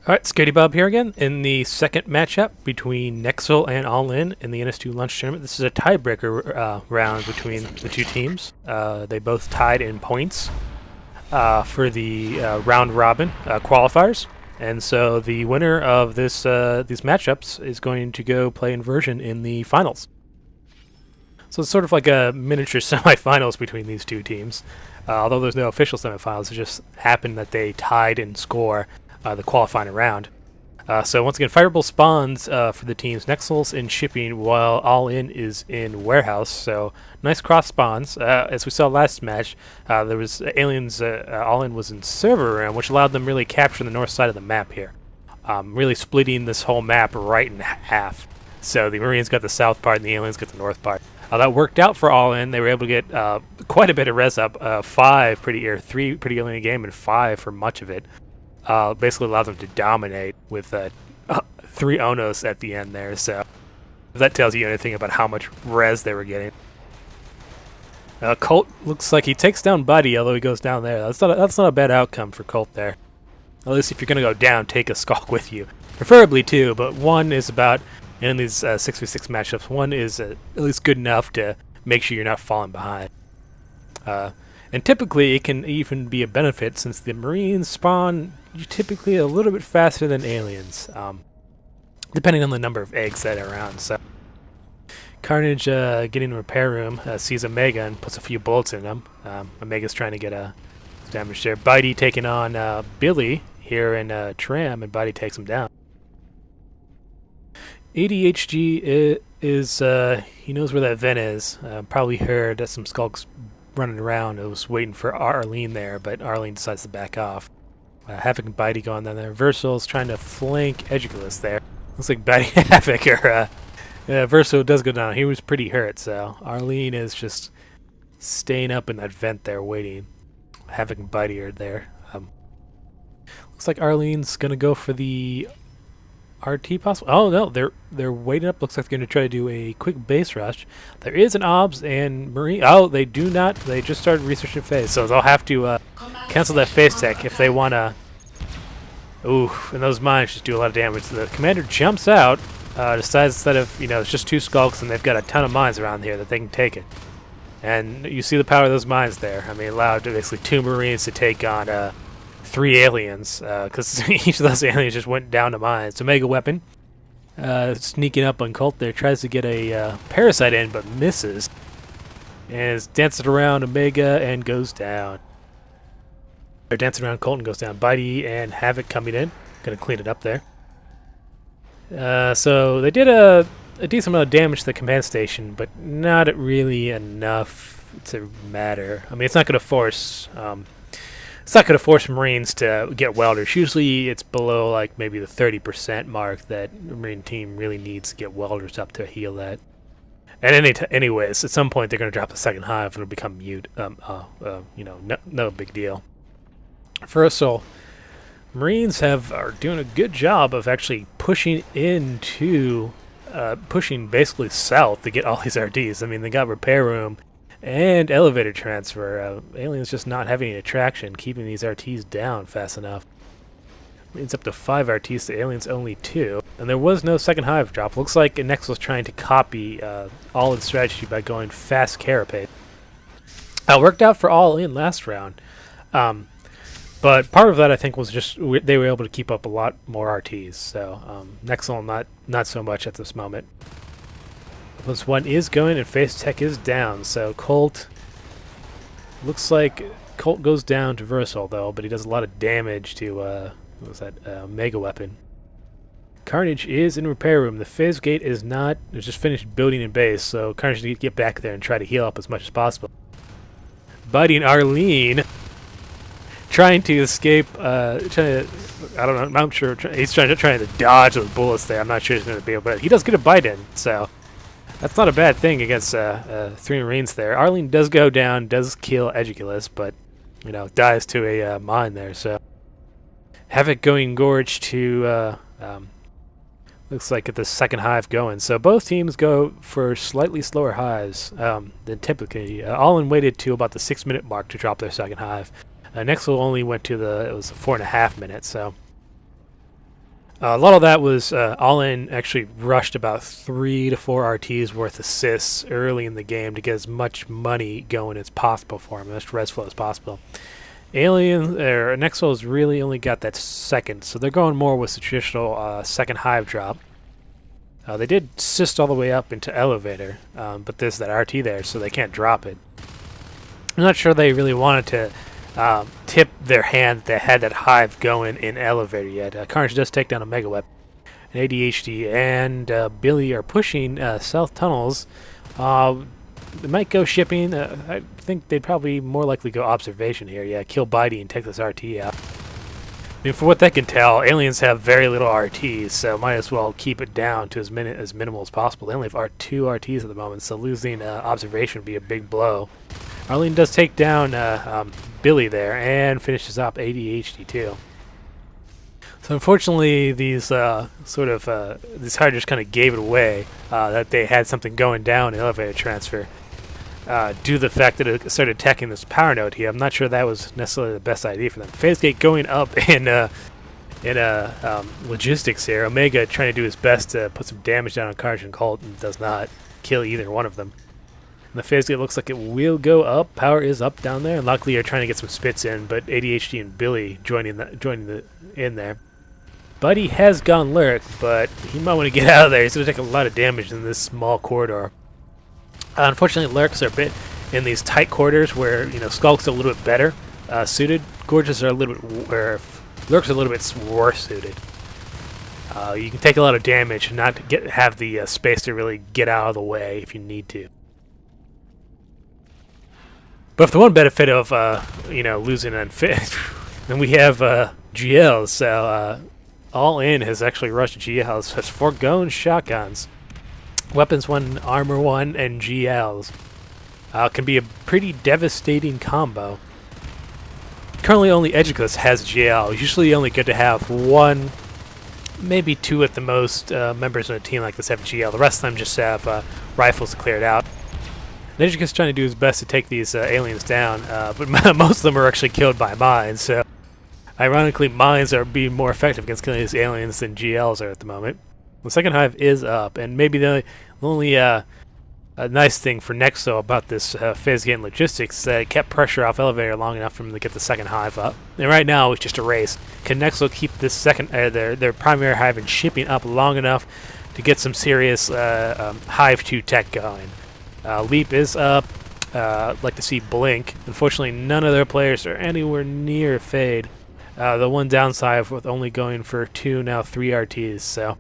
Alright, Scotty Bob here again in the second matchup between Nexzil and All In the NS2 Launch Tournament. This is a tiebreaker round between the two teams. They both tied in points for the round robin qualifiers. And so the winner of these matchups is going to go play Inversion in the finals. So it's sort of like a miniature semifinals between these two teams. Although there's no official semifinals, it just happened that they tied in score the qualifying round. So once again, fireable spawns for the teams. Nexzil's in shipping while All In is in warehouse. So nice cross spawns. As we saw last match, there was aliens. All In was in server room, which allowed them really capture the north side of the map here, really splitting this whole map right in half. So the Marines got the south part and the aliens got the north part. That worked out for All In. They were able to get quite a bit of res up. 3 pretty early in the game and 5 for much of it. Basically allowed them to dominate with 3 Onos at the end there, so if that tells you anything about how much res they were getting. Colt looks like he takes down Buddy, although he goes down there. That's not a bad outcome for Colt there. At least if you're going to go down, take a Skulk with you. Preferably 2, but 1 is about, in these 6v6 matchups, 1 is at least good enough to make sure you're not falling behind. And typically it can even be a benefit since the Marines spawn typically a little bit faster than aliens, depending on the number of eggs that are around. So Carnage getting in the repair room, sees Omega and puts a few bullets in him. Omega's trying to get a damage there. Bitey taking on Billy here in Tram, and Bitey takes him down. ADHG is he knows where that vent is. Probably heard that some skulks running around. It was waiting for Arlene there, but Arlene decides to back off. Havoc and Bitey going down there. Versal's trying to flank Educulus there. Looks like Bitey and Havoc are... Versal does go down. He was pretty hurt, so Arlene is just staying up in that vent there waiting. Havoc and Bitey are there. Looks like Arlene's going to go for the RT possible. Oh no, they're waiting up. Looks like they're going to try to do a quick base rush. There is an OBS and Marine. Oh, they do not. They just started researching phase, so they'll have to cancel that phase tech if they want to. Ooh, and those mines just do a lot of damage. So the commander jumps out, decides instead of, it's just 2 skulks and they've got a ton of mines around here that they can take it. And you see the power of those mines there. I mean, allowed basically 2 Marines to take on 3 aliens, because each of those aliens just went down to mines. Omega weapon, sneaking up on Colt there, tries to get a parasite in, but misses. And is dancing around Omega and goes down. They're dancing around Colt and goes down. Bitey and Havoc coming in. Gonna clean it up there. So they did a decent amount of damage to the command station, but not really enough to matter. I mean, it's not gonna force... it's not going to force Marines to get welders. Usually it's below like maybe the 30% mark that the Marine team really needs to get welders up to heal that. And anyways, at some point they're going to drop the second hive and it'll become mute. No big deal. First of all, Marines are doing a good job of actually pushing into, pushing basically south to get all these RDs. I mean, they got repair room and elevator transfer. Aliens just not having any attraction, keeping these RTs down fast enough. It's up to 5 RTs to aliens only 2. And there was no second hive drop. Looks like Nexzil was trying to copy All In strategy by going fast carapace. Worked out for All In last round. But part of that I think was just they were able to keep up a lot more RTs. So Nexzil not so much at this moment. This one is going and phase tech is down, so Colt looks like Colt goes down to Versal though, but he does a lot of damage to what was that mega weapon. Carnage is in repair room. The phase gate is not. It's just finished building in base, so Carnage needs to get back there and try to heal up as much as possible. Buddy and Arlene trying to escape. I don't know. I'm not sure. He's trying to dodge those bullets there. I'm not sure he's going to be able, but he does get a bite in, so. That's not a bad thing against 3 Marines there. Arlene does go down, does kill Educulus, but, dies to a mine there, so. Havoc going Gorge to, looks like get the second hive going. So both teams go for slightly slower hives than typically. All In waited to about the 6-minute mark to drop their second hive. Nexzil only went to it was 4.5 minutes, so. A lot of that was All In actually rushed about 3 to 4 RTs worth of assists early in the game to get as much money going as possible for him, as much res flow as possible. Nexzil has really only got that second, so they're going more with the traditional second hive drop. They did assist all the way up into elevator, but there's that RT there, so they can't drop it. I'm not sure they really wanted to tip their hand that had that hive going in elevator yet. Carnage does take down a Mega Weapon. And ADHD and Billy are pushing south tunnels. They might go shipping. I think they'd probably more likely go observation here. Yeah, kill Bitey and take this RT out. I mean, for what they can tell, aliens have very little RTs, so might as well keep it down to as minimal as possible. They only have 2 RTs at the moment, so losing observation would be a big blow. Arlene does take down Billy there and finishes up ADHD too. So unfortunately, these these Hydras kind of gave it away that they had something going down in elevator transfer due to the fact that it started attacking this power node here. I'm not sure that was necessarily the best idea for them. Phase Gate going up in logistics here. Omega trying to do his best to put some damage down on Carnage and Colt and does not kill either one of them. And the phase gate looks like it will go up. Power is up down there. And luckily, you're trying to get some spits in, but ADHD and Billy joining in there. Buddy has gone lurk, but he might want to get out of there. He's going to take a lot of damage in this small corridor. Unfortunately, lurks are a bit in these tight corridors where Skulk's a little bit better suited. Gorges are a little bit, where lurks are a little bit worse suited. You can take a lot of damage and not have the space to really get out of the way if you need to. But if the one benefit of losing unfit, then we have GLs. So All In has actually rushed GLs, has foregone shotguns, weapons 1, armor 1, and GLs. Can be a pretty devastating combo. Currently, only Edgicless has GL. Usually, only good to have 1, maybe 2 at the most members in a team like this have GL. The rest of them just have rifles cleared out. Nexzil trying to do his best to take these aliens down, but most of them are actually killed by mines, so ironically mines are being more effective against killing these aliens than GLs are at the moment. The second hive is up, and maybe the only nice thing for Nexzil about this phase gate logistics is that it kept pressure off elevator long enough for them to get the second hive up. And right now it's just a race. Can Nexzil keep this second their primary hive and shipping up long enough to get some serious hive 2 tech going? Leap is up. I'd like to see Blink. Unfortunately, none of their players are anywhere near Fade. The one downside with only going for 2, now 3 RTs. So,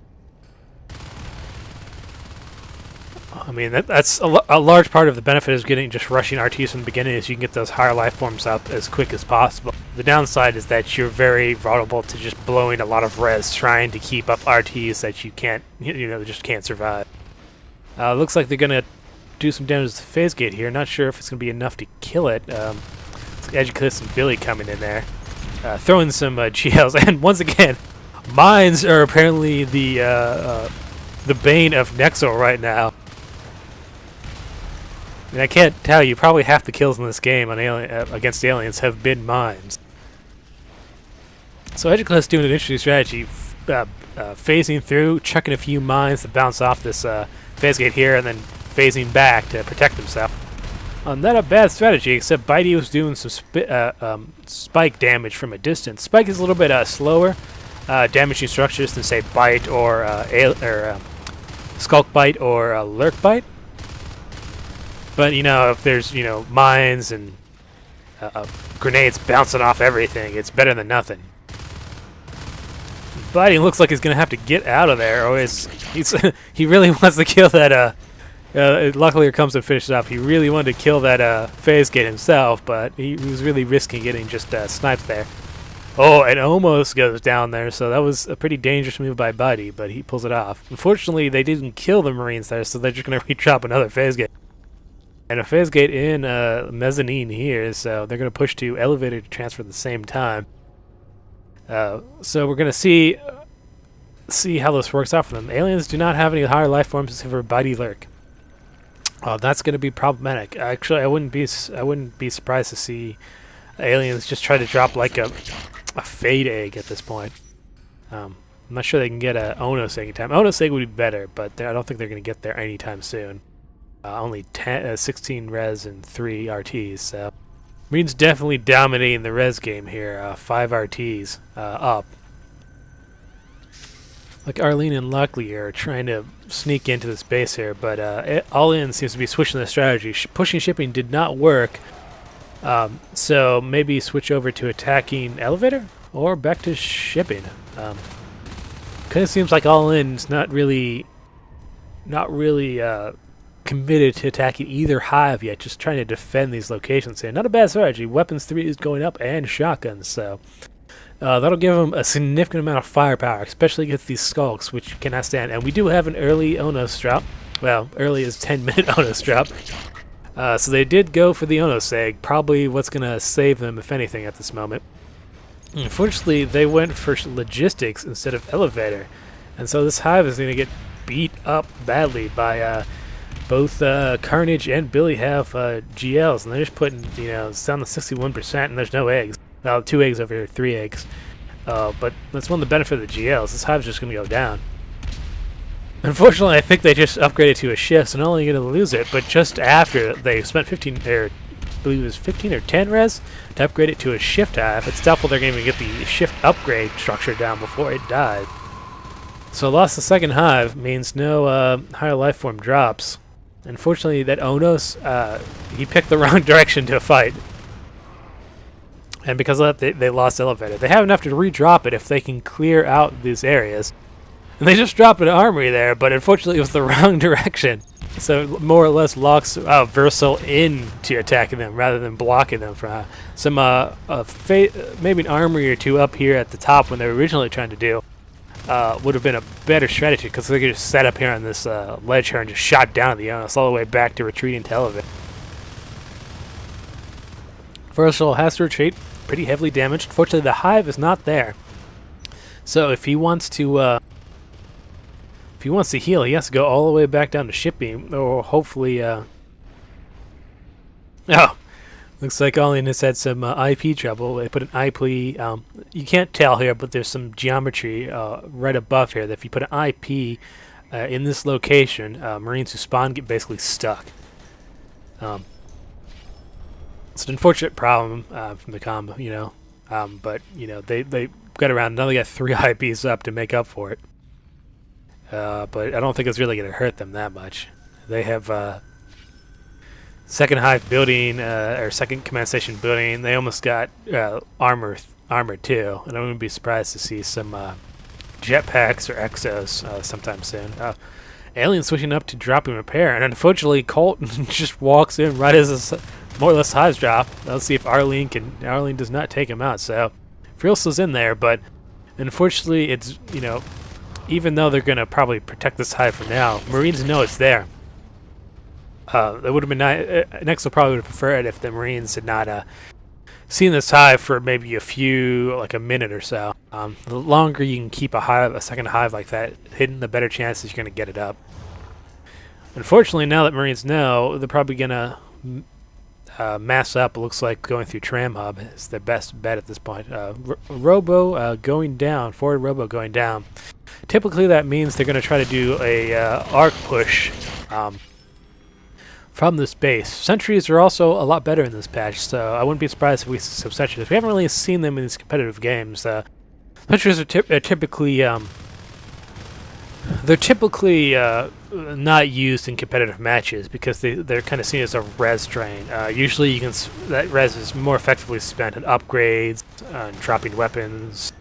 I mean, that's a large part of the benefit is just rushing RTs from the beginning, is you can get those higher life forms up as quick as possible. The downside is that you're very vulnerable to just blowing a lot of res trying to keep up RTs that you can't, just can't survive. Looks like they're gonna do some damage to the phase gate here. Not sure if it's going to be enough to kill it. Edgicless and Billy coming in there. Throwing some GLs. And once again, mines are apparently the bane of Nexzil right now. I mean, I can't tell you, probably half the kills in this game on against aliens have been mines. So Edgicless doing an interesting strategy. Phasing through, chucking a few mines to bounce off this phase gate here, and then phasing back to protect himself. Not a bad strategy, except Bitey was doing some spike damage from a distance. Spike is a little bit slower damaging structures than, say, Bite or Skulk Bite or Lurk Bite. But, if there's, mines and grenades bouncing off everything, it's better than nothing. Bitey looks like he's going to have to get out of there, or he really wants to kill that luckily it comes and finishes up. He really wanted to kill that phase gate himself, but he was really risking getting just sniped there. Oh, it almost goes down there, so that was a pretty dangerous move by Buddy, but he pulls it off. Unfortunately, they didn't kill the Marines there, so they're just going to re-drop another phase gate. And a phase gate in mezzanine here, so they're going to push to elevator to transfer at the same time. So we're going to see how this works out for them. Aliens do not have any higher life forms except for Buddy Lurk. That's going to be problematic. Actually, I wouldn't be surprised to see aliens just try to drop like a fade egg at this point. I'm not sure they can get a Onos anytime. Onos would be better, but I don't think they're going to get there anytime soon. Only 16 res and 3 RTs, so Marines definitely dominating the res game here. 5 RTs up. Like Arlene and Luckley are trying to sneak into this base here, but All In seems to be switching the strategy. Pushing shipping did not work, so maybe switch over to attacking elevator or back to shipping. Kind of seems like All In's not really committed to attacking either hive yet, just trying to defend these locations here. Not a bad strategy. Weapons 3 is going up and shotguns, so that'll give them a significant amount of firepower, especially against these skulks, which cannot stand. And we do have an early Onos drop. Well, early is 10-minute Onos drop. So they did go for the Onos egg, probably what's going to save them, if anything, at this moment. Unfortunately, they went for logistics instead of elevator. And so this hive is going to get beat up badly by both Carnage and Billy have GLs, and they're just putting, it's down to 61%, and there's no eggs. Well, 2 eggs over here, 3 eggs. But that's one of the benefits of the GLs. This hive's just going to go down. Unfortunately, I think they just upgraded to a shift, so not only are they going to lose it, but just after they spent 15, I believe it was 15 or 10 res to upgrade it to a shift hive, it's doubtful they're going to get the shift upgrade structure down before it died. So loss the second hive means no higher life form drops. Unfortunately, that Onos, he picked the wrong direction to fight. And because of that, they lost elevator. They have enough to redrop it if they can clear out these areas. And they just dropped an armory there, but unfortunately it was the wrong direction. So it more or less locks Versal into attacking them rather than blocking them from some maybe an armory or 2 up here at the top when they were originally trying to do. Would have been a better strategy because they could just set up here on this ledge here and just shot down the Onos all the way back to retreating to elevator. Versal has to retreat, pretty heavily damaged. Fortunately, the hive is not there. So if he wants to heal, he has to go all the way back down to shipping, or hopefully oh, looks like Olin has had some IP trouble. They put an IP, you can't tell here, but there's some geometry right above here that if you put an IP in this location, Marines who spawn get basically stuck. It's an unfortunate problem from the combo, but they got around. Now they got 3 IPs up to make up for it. But I don't think it's really going to hurt them that much. They have second hive building, or second command station building. They almost got armor too, and I wouldn't be surprised to see some jetpacks or exos sometime soon. Alien switching up to dropping repair, and unfortunately Colt just walks in right as this more or less hives drop. Let's see if Arlene does not take him out. So Frielsel's in there, but unfortunately it's even though they're going to probably protect this hive for now, Marines know it's there. That would have been nice. Nexzil probably would have preferred if the Marines had not seen this hive for maybe a minute or so. The longer you can keep a second hive like that hidden, the better chances you're going to get it up. Unfortunately, now that Marines know, they're probably going to mass up. It looks like going through Tram Hub is their best bet at this point. Robo going down, forward Robo going down. Typically that means they're going to try to do a arc push from this base. Sentries are also a lot better in this patch, so I wouldn't be surprised if we see some sentries. We haven't really seen them in these competitive games. Sentries are typically not used in competitive matches because they're kind of seen as a res drain. Usually that res is more effectively spent on upgrades, on dropping weapons,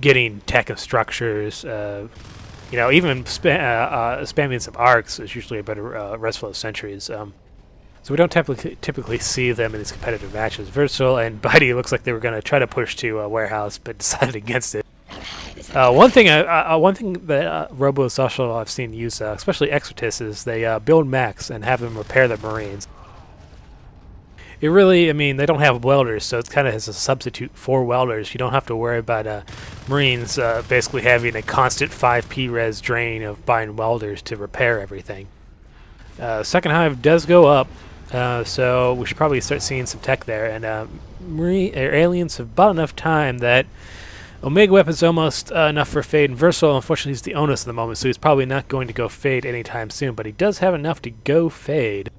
getting tech and structures, even spamming some arcs is usually a better res flow of sentries. So we don't typically see them in these competitive matches. Versal and Buddy looks like they were going to try to push to a warehouse, but decided against it. One thing that Robos also I've seen use, especially Exortists, is they build mechs and have them repair the Marines. It really, they don't have welders, so it's kind of as a substitute for welders. You don't have to worry about Marines basically having a constant 5p res drain of buying welders to repair everything. Second hive does go up, so we should probably start seeing some tech there. And aliens have bought enough time that Omega Weapon's almost enough for Fade, and Versal, unfortunately, is the onus at the moment, so he's probably not going to go Fade anytime soon, but he does have enough to go Fade.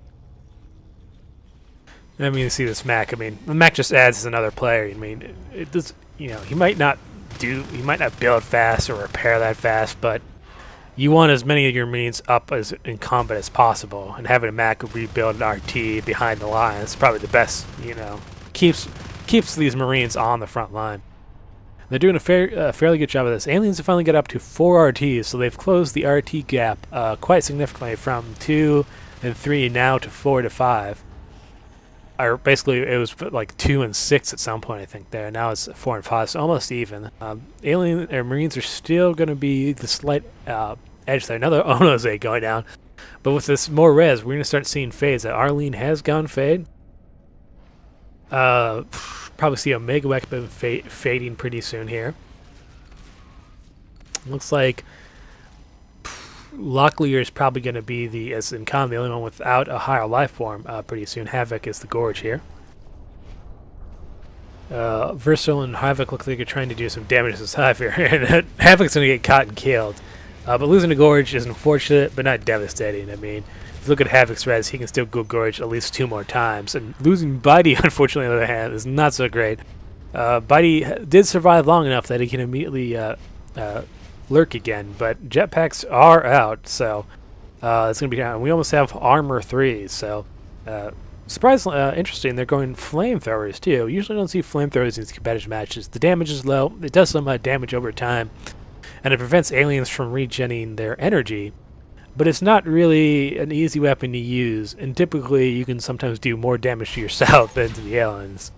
I mean, you see this Mac. I mean, the Mac just adds as another player. I mean, it does. You know, he might not build fast or repair that fast, but you want as many of your Marines up as in combat as possible, and having a Mac rebuild an RT behind the line is probably the best. You know, keeps these Marines on the front line. They're doing a fairly good job of this. Aliens have finally got up to 4 RTs, so they've closed the RT gap quite significantly from 2 and 3 now to 4 to 5. Or basically, it was like 2 and 6 at some point, I think, there. Now it's 4 and 5, so almost even. Marines are still going to be the slight edge there. Another Onoze going down. But with this more res, we're going to start seeing fades. Arlene has gone Fade. Probably see Omega Weapon fading pretty soon here. Looks like Locklear is probably going to be as in common, the only one without a higher life form pretty soon. Havoc is the Gorge here. Versal and Havoc look like they're trying to do some damage to this Hive here. And Havoc's going to get caught and killed. But losing to Gorge is unfortunate, but not devastating. I mean, if you look at Havoc's res, he can still go Gorge at least 2 more times. And losing Bitey, unfortunately, on the other hand, is not so great. Bitey did survive long enough that he can immediately lurk again, but jetpacks are out, so it's going to be down. We almost have armor 3, so surprisingly interesting. They're going flamethrowers too. Usually don't see flamethrowers in these competitive matches. The damage is low. It does some damage over time, and it prevents aliens from regenerating their energy, but it's not really an easy weapon to use, and typically you can sometimes do more damage to yourself than to the aliens.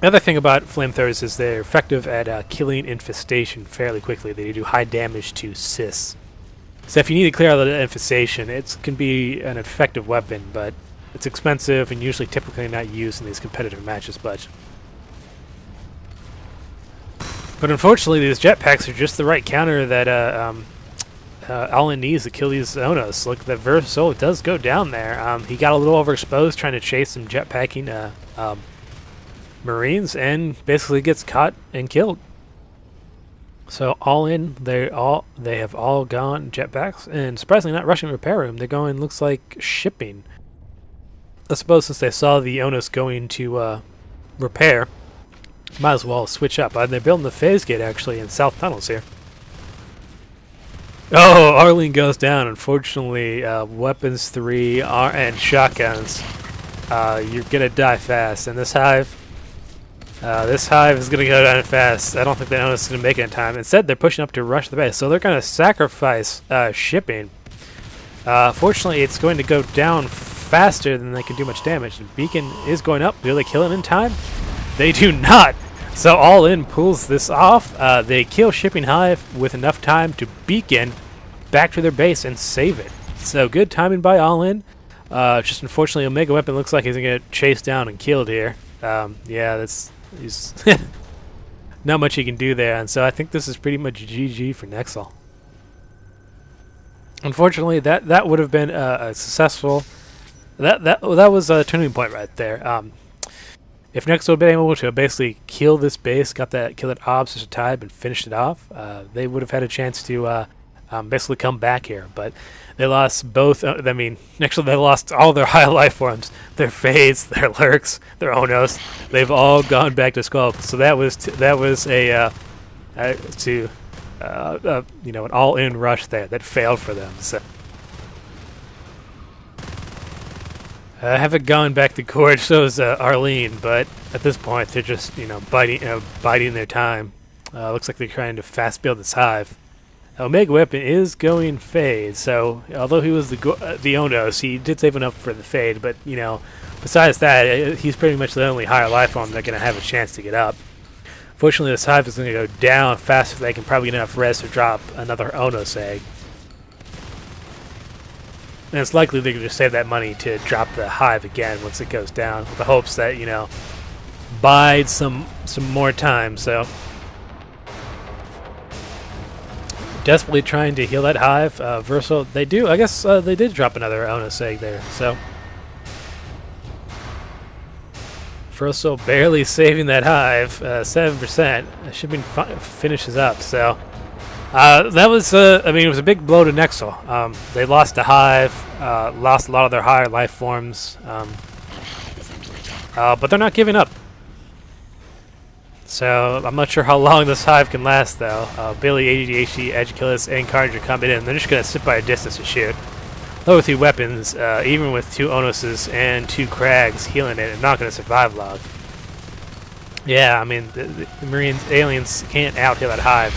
Another thing about flamethrowers is they're effective at killing infestation fairly quickly. They do high damage to Sys. So if you need to clear out the infestation, it can be an effective weapon, but it's expensive and usually typically not used in these competitive matches much. But unfortunately, these jetpacks are just the right counter that Allen needs to kill these Onos. Look, the Versal does go down there. He got a little overexposed trying to chase some jetpacking Marines and basically gets caught and killed. So all in, they have all gone jetpacks, and surprisingly not rushing repair room. They're going, looks like, shipping. I suppose since they saw the Onos going to repair, might as well switch up. They're building the phase gate actually in South Tunnels here. Oh, Arlene goes down. Unfortunately, weapons 3 and shotguns. You're gonna die fast, and this hive is going to go down fast. I don't think the Onos is going to make it in time. Instead, they're pushing up to rush the base, so they're going to sacrifice shipping. Fortunately, it's going to go down faster than they can do much damage. The beacon is going up. Do they kill him in time? They do not. So All In pulls this off. They kill Shipping Hive with enough time to beacon back to their base and save it. So good timing by All In. Just unfortunately, Omega Weapon looks like he's going to get chased down and killed here. Yeah, he's not much he can do there, and so I think this is pretty much GG for Nexzil. Unfortunately, that would have been a successful. That was a turning point right there. If Nexzil had been able to basically kill this base, kill that obs as a type, and finished it off, they would have had a chance to basically come back here. But they lost both. I mean, actually, they lost all their high life forms, their fades, their lurks, their Onos. They've all gone back to Skull. So that was an all-in rush there that failed for them. So haven't gone back to Gorge. So is Arlene, but at this point they're just biding their time. Looks like they're trying to fast build this hive. Omega Weapon is going Fade, so although he was the Onos, he did save enough for the Fade, but, besides that, he's pretty much the only higher life form that's going to have a chance to get up. Fortunately, this hive is going to go down faster than they can probably get enough res to drop another Onos egg. And it's likely they're going to just save that money to drop the hive again once it goes down, with the hopes that, bide some more time, so desperately trying to heal that hive. Versal, they did drop another Onos egg there, so Verso barely saving that hive, 7%. Shipping finishes up, so that was, I mean, it was a big blow to Nexzil. They lost the hive, lost a lot of their higher life forms, but they're not giving up. So I'm not sure how long this hive can last, though. Billy, ADHD, Edgekillis, and Carnage are coming in. They're just going to sit by a distance and shoot. Level 2 weapons, even with 2 Onoses and 2 Crags healing it, are not going to survive long. Yeah, I mean, the Marines, aliens can't out-heal that hive.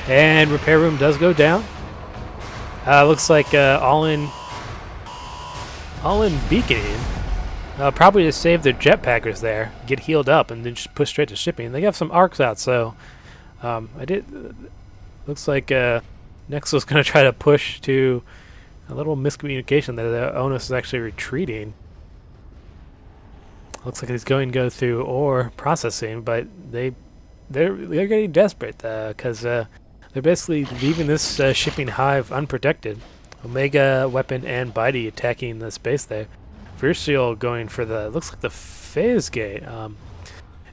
And repair room does go down. Looks like all-in beaconing. Probably to save their jetpackers there, get healed up, and then just push straight to shipping. They have some arcs out, so looks like Nexzil's going to try to push to a little miscommunication that the Onus is actually retreating. Looks like he's going to go through ore processing, but they're getting desperate because they're basically leaving this shipping hive unprotected. Omega, Weapon, and Bitey attacking the space there. Verso going for the, looks like the phase gate.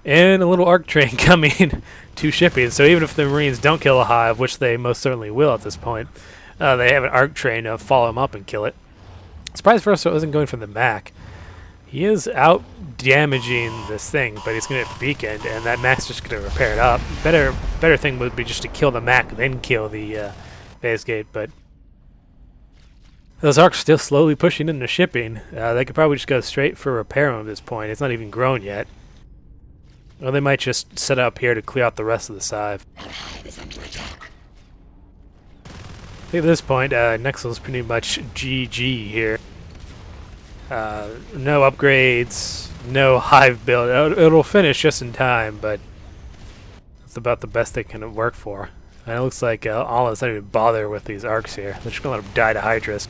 And a little arc train coming to shipping. So even if the Marines don't kill a hive, which they most certainly will at this point, they have an arc train to follow him up and kill it. Surprised Verso isn't going for the Mac. He is out damaging this thing, but he's going to get beaconed, and that Mac's just going to repair it up. Better thing would be just to kill the Mac, then kill the phase gate, but those arcs still slowly pushing into shipping. They could probably just go straight for repair at this point. It's not even grown yet. Or they might just set up here to clear out the rest of the Sieve. I think at this point, Nexzil's pretty much GG here. No upgrades, no hive build. It'll finish just in time, but it's about the best they can work for. And it looks like all of us don't even bother with these arcs here. They're just going to let them die to Hydras.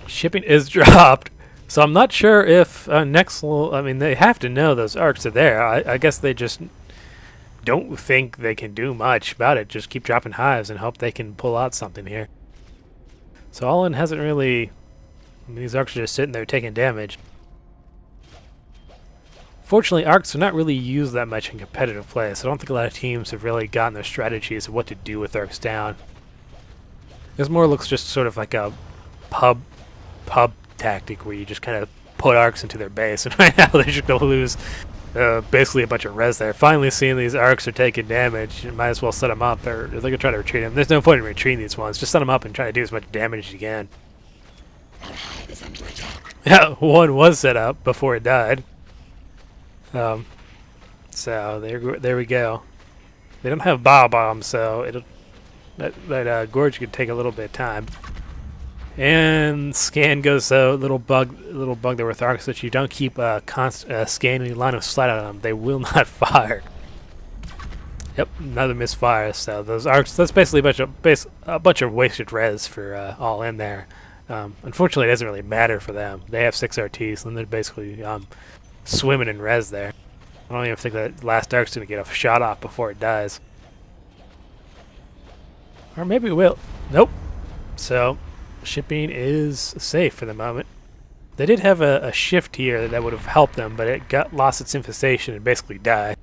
Shipping is dropped, so I'm not sure if Nexzil, I mean, they have to know those arcs are there. I guess they just don't think they can do much about it. Just keep dropping hives and hope they can pull out something here. So All-In hasn't really, I mean, these arcs are just sitting there taking damage. Fortunately, arcs are not really used that much in competitive play, so I don't think a lot of teams have really gotten their strategies of what to do with arcs down. This more looks just sort of like a pub tactic where you just kind of put arcs into their base, and right now they're just going to lose basically a bunch of res there. Finally seeing these arcs are taking damage, you might as well set them up, or they're going to try to retreat them. There's no point in retreating these ones. Just set them up and try to do as much damage as you can. Yeah, one was set up before it died. So there we go. They don't have bio bombs, so that gorge could take a little bit of time. And scan goes so little bug there with arcs that you don't keep scanning line of sight on them. They will not fire. Yep, another misfire. So those arcs, that's basically a bunch of wasted res for all in there. Unfortunately, it doesn't really matter for them. They have 6 RTs, and they're basically swimming in res there. I don't even think that last arc's gonna get a shot off before it dies. Or maybe it will. Nope. So shipping is safe for the moment. They did have a shift here that would have helped them, but it lost its infestation and basically died.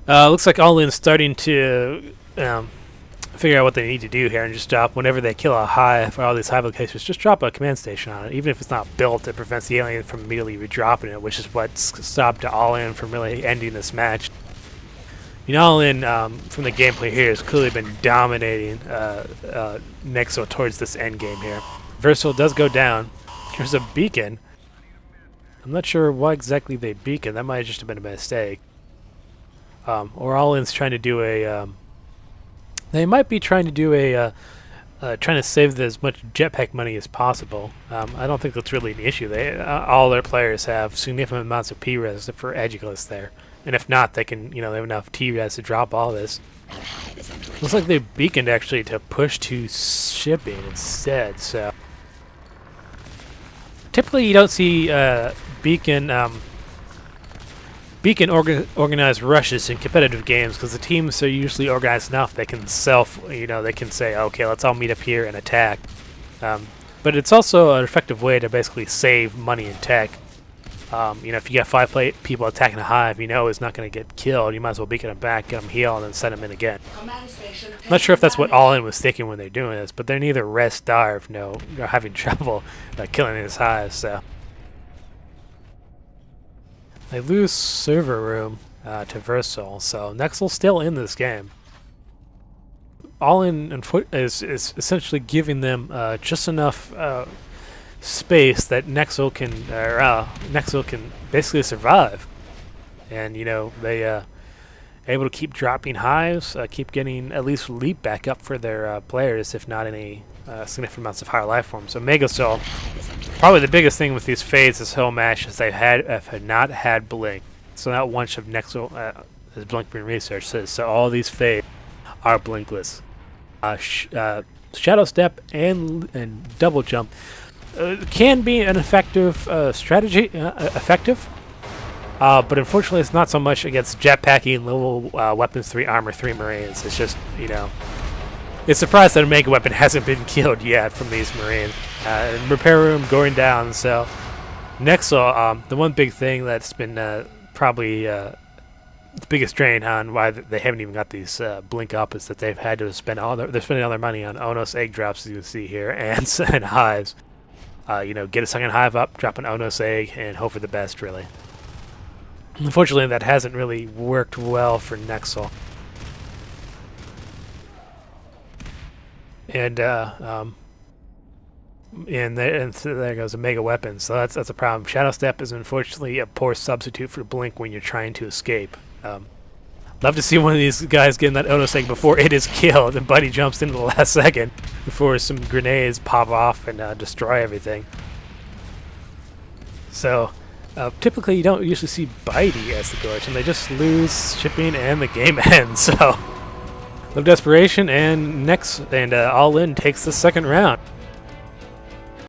Looks like All-In's starting to figure out what they need to do here and just drop, whenever they kill a hive for all these hive locations, just drop a command station on it. Even if it's not built, it prevents the alien from immediately redropping it, which is what stopped All-In from really ending this match. You know, All-In, from the gameplay here, has clearly been dominating Nexzil towards this end game here. Verso does go down. There's a beacon. I'm not sure why exactly they beacon. That might have just been a mistake. Or All-In's trying to do a... they might be trying to do a... trying to save as much jetpack money as possible. I don't think that's really an issue. All their players have significant amounts of P-res for Edgekillis there. And if not, they can, they have enough T-res to drop all this. Looks like they beaconed actually to push to shipping instead, so... Typically you don't see beacon organized rushes in competitive games because the teams are usually organized enough they can they can say, okay, let's all meet up here and attack. But it's also an effective way to basically save money and tech. You know, if you got 5 people attacking a hive, you know it's not going to get killed. You might as well beacon them back, get them healed, and then send them in again. I'm not sure if that's what All In was thinking when they're doing this, but they're neither rest starved, no, they're having trouble killing these hives. So they lose server room to Versal, so Nexzil's still in this game. All In is essentially giving them just enough space that Nexzil can basically survive, and you know they able to keep dropping hives, keep getting at least leap back up for their players, if not any significant amounts of higher life forms. So Megacell, probably the biggest thing with these fades this whole match is they have not had blink. So not once of Nexzil has blink been researched. So all these fades are blinkless. Shadow Step and Double Jump can be an effective strategy, but unfortunately it's not so much against jetpacking, level weapons 3, armor 3 Marines. It's just, you know, it's surprised that a mega weapon hasn't been killed yet from these Marines. Repair room going down, so Nexzil, the one big thing that's been probably the biggest drain on why they haven't even got these blink up is that they've had to spend they're spending all their money on Onos egg drops, as you can see here, and hives. You know, get a second hive up, drop an Onos egg, and hope for the best, really. Unfortunately, that hasn't really worked well for Nexzil. And so there goes a mega weapon. So that's a problem. Shadow Step is unfortunately a poor substitute for blink when you're trying to escape. Love to see one of these guys getting that Onos egg before it is killed, and Buddy jumps into the last second before some grenades pop off and destroy everything. So typically you don't usually see Bitey as the glitch, and they just lose shipping and the game ends. So, little desperation, and All In takes the second round.